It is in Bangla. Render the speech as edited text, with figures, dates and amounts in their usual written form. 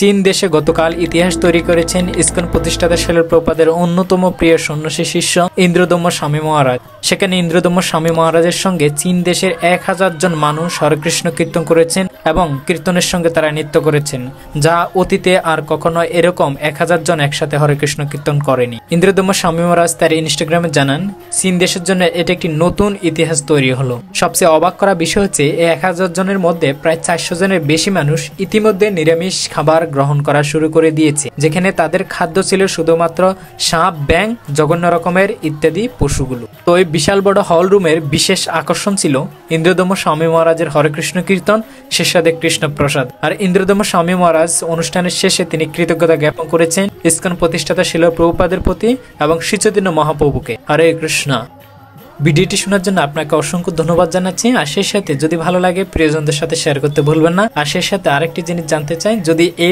চীন দেশে গতকাল ইতিহাস তৈরি করেছেন ইসকন প্রতিষ্ঠাতা শিলা প্রভুপাদের অন্যতম প্রিয় সন্ন্যাসী শিষ্য ইন্দ্রদম্য স্বামী মহারাজ। সেখানে ইন্দ্রদম্য স্বামী মহারাজের সঙ্গে চীন দেশের 1000 জন মানুষ হরেকৃষ্ণ কীর্তন করেছেন এবং কীর্তনের সঙ্গে তারা নৃত্য করেছেন, যা অতীতে আর কখনো এরকম 1000 জন একসাথে হরেকৃষ্ণ কীর্তন করেনি। ইন্দ্রদম্য স্বামী মহারাজ তার ইনস্টাগ্রামে জানান, চীন দেশের জন্য এটা একটি নতুন ইতিহাস তৈরি হলো। সবচেয়ে অবাক করা বিষয় হচ্ছে এই 1000 জনের মধ্যে প্রায় 400 জনের বেশি মানুষ ইতিমধ্যে নিরামিষ খাবার গ্রহণ করা শুরু করে দিয়েছে, যেখানে তাদের খাদ্য ছিল শুধুমাত্র সাপ, ব্যাঙ, জঘন্য রকমের ইত্যাদি পশুগুলো। তো এই বিশাল বড় হল রুমের বিশেষ আকর্ষণ ছিল ইন্দ্রদম্য স্বামী মহারাজের হরেকৃষ্ণ কীর্তন, শেষাদে কৃষ্ণ প্রসাদ। আর ইন্দ্রদম্য স্বামী মহারাজ অনুষ্ঠানের শেষে তিনি কৃতজ্ঞতা জ্ঞাপন করেছেন ইসকন প্রতিষ্ঠাতা শিলা প্রভুপাদের প্রতি এবং শ্রী চৈতন্য মহাপ্রভুকে। হরে কৃষ্ণ। ভিডিওটি শোনার জন্য আপনাকে অসংখ্য ধন্যবাদ জানাচ্ছি। আর সেই সাথে যদি ভালো লাগে প্রিয়জনদের সাথে শেয়ার করতে ভুলবেন না। আর সেই সাথে আরেকটি জিনিস জানতে চাই, যদি এই